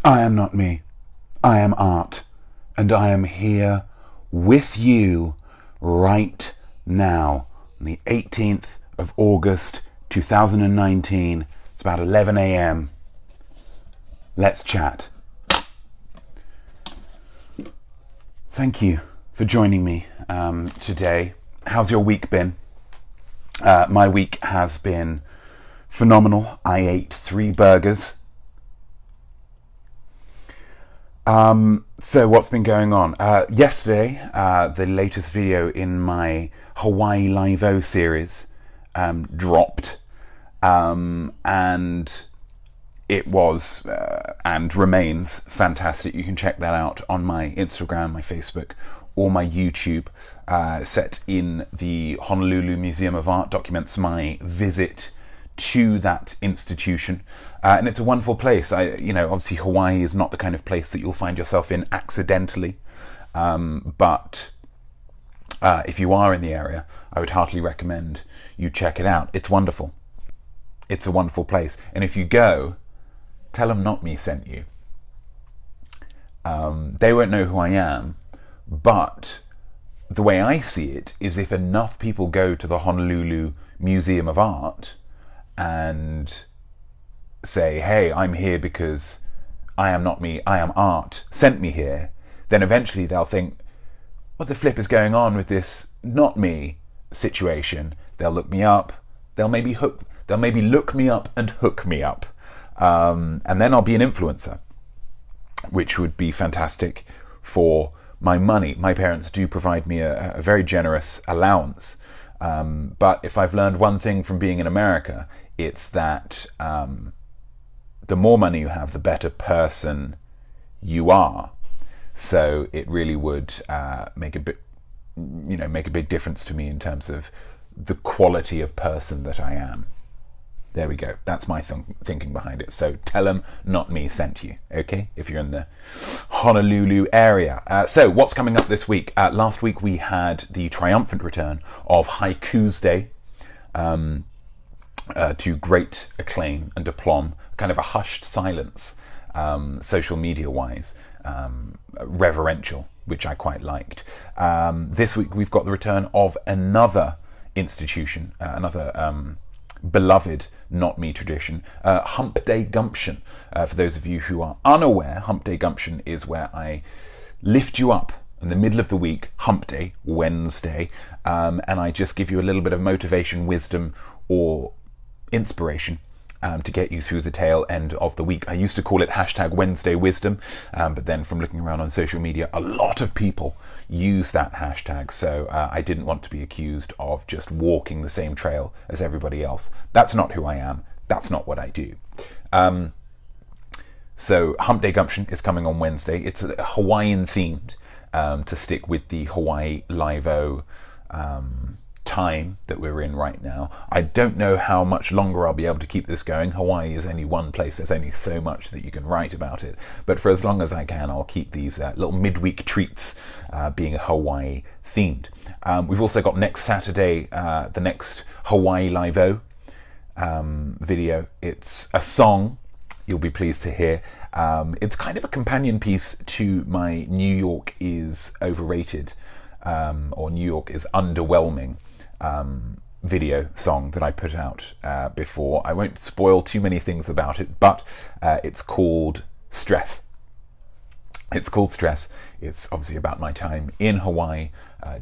I am not me. I am art. And I am here with you right now. On the 18th of August 2019. It's about 11 a.m. Let's chat. Thank you for joining me today. How's your week been? My week has been phenomenal. I ate 3 burgers. So what's been going on? Yesterday, the latest video in my Hawaii Live-O series dropped, and it was and remains fantastic. You can check that out on my Instagram, my Facebook, or my YouTube. Set in the Honolulu Museum of Art, documents my visit to that institution, and it's a wonderful place. Obviously Hawaii is not the kind of place that you'll find yourself in accidentally, but if you are in the area, I would heartily recommend you check it out. It's wonderful. It's a wonderful place, and if you go, tell them Notme sent you. They won't know who I am, but the way I see it is if enough people go to the Honolulu Museum of Art and say, hey, I'm here because I am not me, I am art, sent me here, then eventually they'll think, what the flip is going on with this not me situation? They'll look me up, they'll maybe look me up and hook me up, and then I'll be an influencer, which would be fantastic for my money. My parents do provide me a very generous allowance, but if I've learned one thing from being in America, it's that the more money you have, the better person you are. So it really would make a big difference to me in terms of the quality of person that I am. There we go. That's my thinking behind it. So tell them not me sent you, okay? If you're in the Honolulu area. So what's coming up this week? Last week we had the triumphant return of Haiku's Day, to great acclaim and aplomb, kind of a hushed silence, social media-wise, reverential, which I quite liked. This week we've got the return of another institution, another beloved Not Me tradition, Hump Day Gumption. For those of you who are unaware, Hump Day Gumption is where I lift you up in the middle of the week, Hump Day, Wednesday, and I just give you a little bit of motivation, wisdom, or inspiration to get you through the tail end of the week. I used to call it #Wednesday Wisdom, but then from looking around on social media, a lot of people use that hashtag, so I didn't want to be accused of just walking the same trail as everybody else. That's not who I am. That's not what I do. So Hump Day Gumption is coming on Wednesday. It's Hawaiian themed, to stick with the Hawaii Live-O time that we're in right now. I don't know how much longer I'll be able to keep this going. Hawaii is only one place. There's only so much that you can write about it. But for as long as I can, I'll keep these little midweek treats being Hawaii themed. We've also got next Saturday, the next Hawaii Live-O video. It's a song you'll be pleased to hear. It's kind of a companion piece to my New York is overrated, or New York is underwhelming video song that I put out before. I won't spoil too many things about it, but it's called Stress. It's called Stress. It's obviously about my time in Hawaii,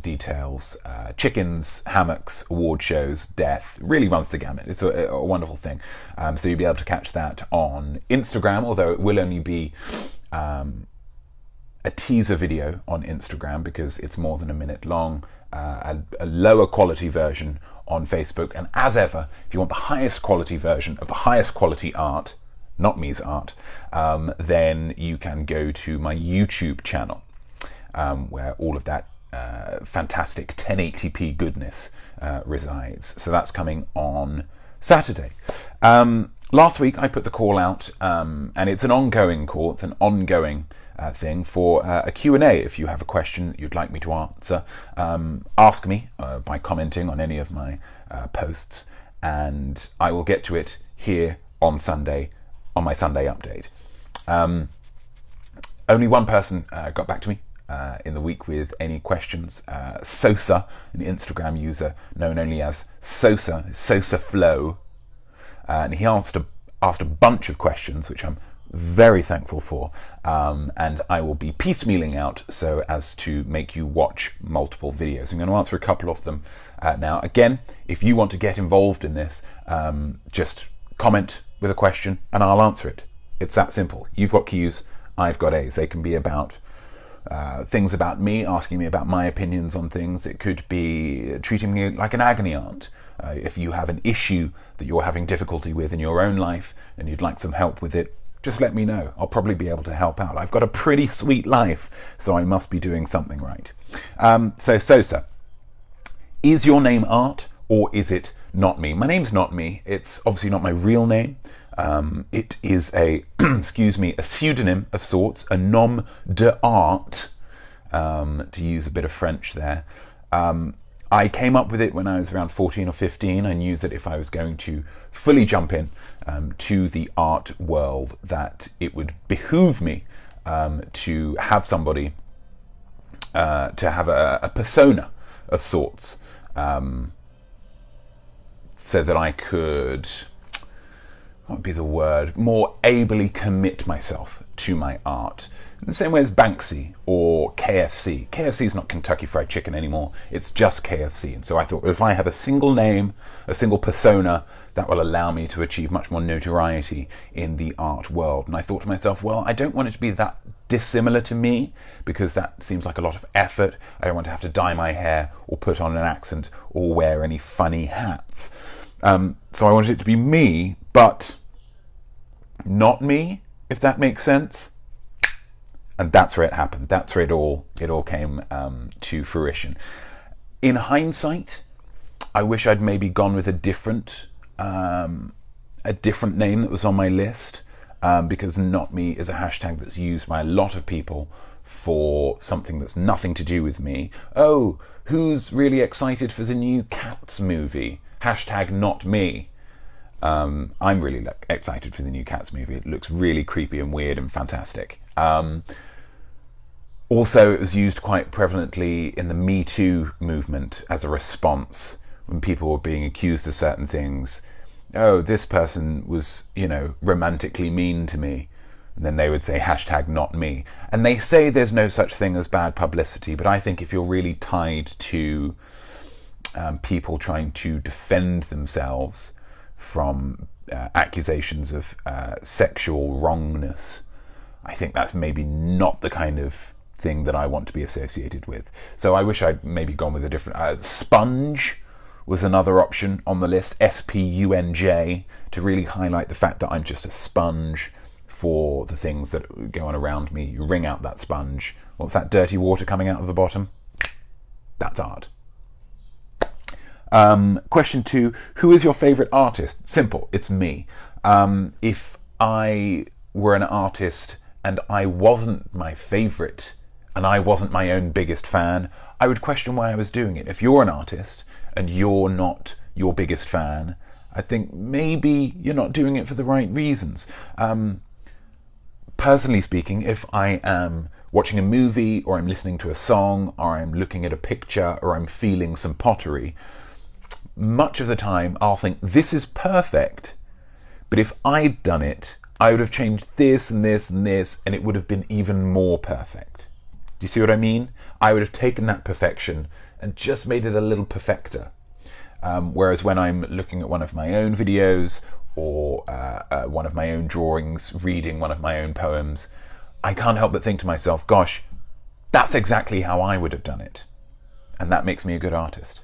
details chickens, hammocks, award shows, death, really runs the gamut. It's a wonderful thing. So you'll be able to catch that on Instagram, although it will only be a teaser video on Instagram because it's more than a minute long, a lower quality version on Facebook. And as ever, if you want the highest quality version of the highest quality art, not me's art, then you can go to my YouTube channel, where all of that fantastic 1080p goodness resides. So that's coming on Saturday. Last week I put the call out, and it's an ongoing call, it's an ongoing thing for a Q&A. If you have a question that you'd like me to answer, ask me by commenting on any of my posts, and I will get to it here on Sunday, on my Sunday update. Only one person got back to me in the week with any questions. Sosa, an Instagram user known only as Sosa, Sosa Flow, and he asked a bunch of questions, which I'm very thankful for, and I will be piecemealing out so as to make you watch multiple videos. I'm going to answer a couple of them now. Again, if you want to get involved in this, just comment with a question and I'll answer it. It's that simple. You've got Q's, I've got A's. They can be about things about me, asking me about my opinions on things. It could be treating me like an agony aunt. If you have an issue that you're having difficulty with in your own life and you'd like some help with it, just let me know. I'll probably be able to help out. I've got a pretty sweet life, so I must be doing something right. So Sosa, is your name Art or is it Notme? My name's Notme. It's obviously not my real name. It is a, excuse me, a pseudonym of sorts, a nom d'art, to use a bit of French there. I came up with it when I was around 14 or 15. I knew that if I was going to fully jump in to the art world, that it would behoove me to have somebody, to have a persona of sorts, so that I could, what would be the word, more ably commit myself to my art. In the same way as Banksy or KFC. KFC is not Kentucky Fried Chicken anymore, it's just KFC. And so I thought, if I have a single name, a single persona, that will allow me to achieve much more notoriety in the art world. And I thought to myself, well, I don't want it to be that dissimilar to me, because that seems like a lot of effort. I don't want to have to dye my hair or put on an accent or wear any funny hats. So I wanted it to be me, but not me, if that makes sense. And that's where it happened. That's where it all came to fruition. In hindsight, I wish I'd maybe gone with a different name that was on my list, because Notme is a hashtag that's used by a lot of people for something that's nothing to do with me. Oh, who's really excited for the new Cats movie? Hashtag not me. I'm really excited for the new Cats movie. It looks really creepy and weird and fantastic. Also, it was used quite prevalently in the Me Too movement as a response when people were being accused of certain things. Oh, this person was, romantically mean to me. And then they would say, hashtag not me. And they say there's no such thing as bad publicity, but I think if you're really tied to people trying to defend themselves from accusations of sexual wrongness, I think that's maybe not the kind of thing that I want to be associated with. So I wish I'd maybe gone with a different... Sponge was another option on the list, SPUNJ, to really highlight the fact that I'm just a sponge for the things that go on around me. You wring out that sponge. What's that dirty water coming out of the bottom? That's art. Question 2, who is your favourite artist? Simple, it's me. If I were an artist and I wasn't my favourite, and I wasn't my own biggest fan, I would question why I was doing it. If you're an artist and you're not your biggest fan, I think maybe you're not doing it for the right reasons. Personally speaking, if I am watching a movie, or I'm listening to a song, or I'm looking at a picture, or I'm feeling some pottery, much of the time I'll think, this is perfect, but if I'd done it, I would have changed this and this and this, and it would have been even more perfect. Do you see what I mean? I would have taken that perfection and just made it a little perfecter. Whereas when I'm looking at one of my own videos, or one of my own drawings, reading one of my own poems, I can't help but think to myself, gosh, that's exactly how I would have done it. And that makes me a good artist.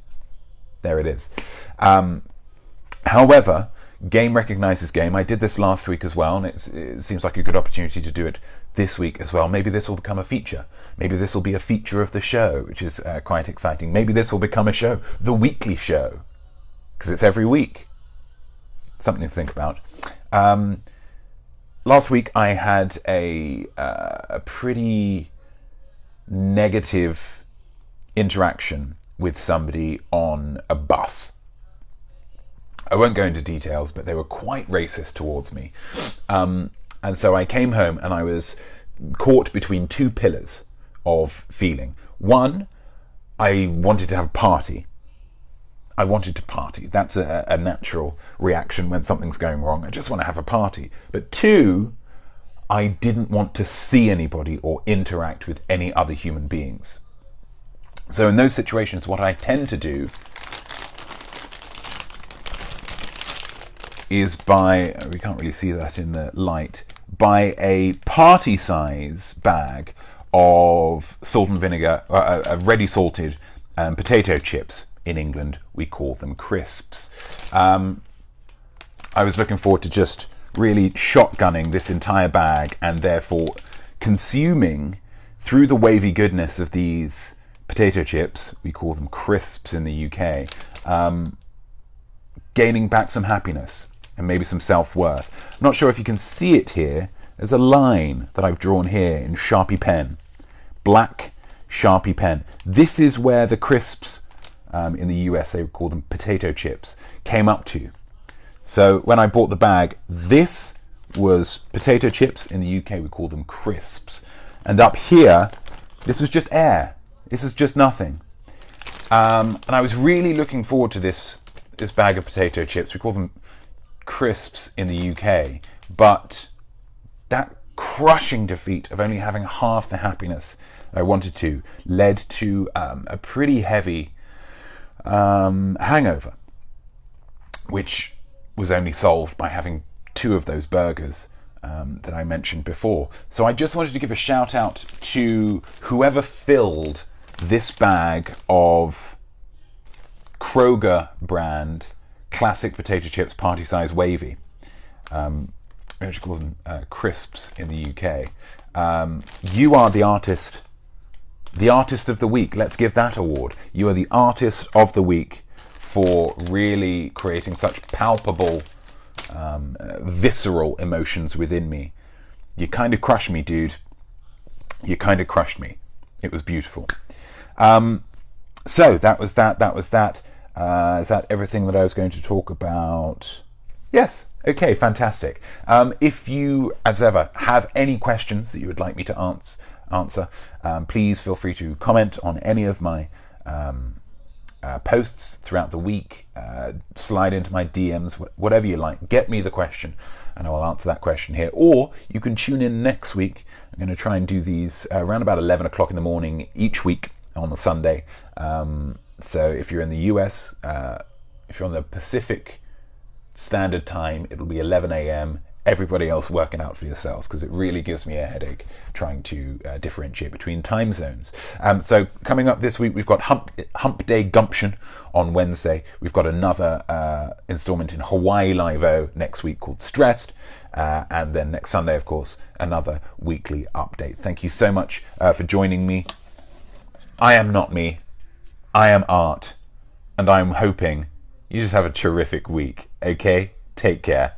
There it is. However, game recognises game. I did this last week as well, and it seems like a good opportunity to do it this week as well. Maybe this will become a feature. Maybe this will be a feature of the show, which is quite exciting. Maybe this will become a show, the weekly show, because it's every week. Something to think about. Last week I had a pretty negative interaction with somebody on a bus. I won't go into details, but they were quite racist towards me. And so I came home and I was caught between two pillars of feeling. One, I wanted to have a party. I wanted to party. That's a natural reaction when something's going wrong. I just want to have a party. But two, I didn't want to see anybody or interact with any other human beings. So in those situations, what I tend to do is we can't really see that in the light, buy a party size bag of salt and vinegar, ready salted potato chips. In England, we call them crisps. I was looking forward to just really shotgunning this entire bag and therefore consuming, through the wavy goodness of these potato chips, we call them crisps in the UK, gaining back some happiness and maybe some self-worth. I'm not sure if you can see it here. There's a line that I've drawn here in Sharpie pen, black Sharpie pen. This is where the crisps, in the US they would call them potato chips, came up to. So when I bought the bag, this was potato chips. In the UK we call them crisps. And up here, this was just air. This was just nothing. And I was really looking forward to this bag of potato chips. We call them crisps in the UK. But that crushing defeat of only having half the happiness I wanted to led to a pretty heavy hangover, which was only solved by having two of those burgers that I mentioned before. So I just wanted to give a shout out to whoever filled this bag of Kroger brand classic potato chips, party size wavy. We actually call them crisps in the UK. You are the artist of the week. Let's give that award. You are the artist of the week for really creating such palpable, visceral emotions within me. You kind of crushed me, dude. You kind of crushed me. It was beautiful. So that was that. Is that everything that I was going to talk about? Yes. Okay, fantastic. If you, as ever, have any questions that you would like me to answer, please feel free to comment on any of my posts throughout the week. Slide into my DMs, whatever you like. Get me the question and I will answer that question here. Or you can tune in next week. I'm going to try and do these around about 11 o'clock in the morning each week on the Sunday. So if you're in the US, if you're on the Pacific Standard Time, it'll be 11 a.m. Everybody else working out for yourselves, because it really gives me a headache trying to differentiate between time zones. So coming up this week, we've got Hump Day Gumption on Wednesday. We've got another installment in Hawaii Live-O next week called Stressed. And then next Sunday, of course, another weekly update. Thank you so much for joining me. I am not me. I am art. And I'm hoping you just have a terrific week. Okay? Take care.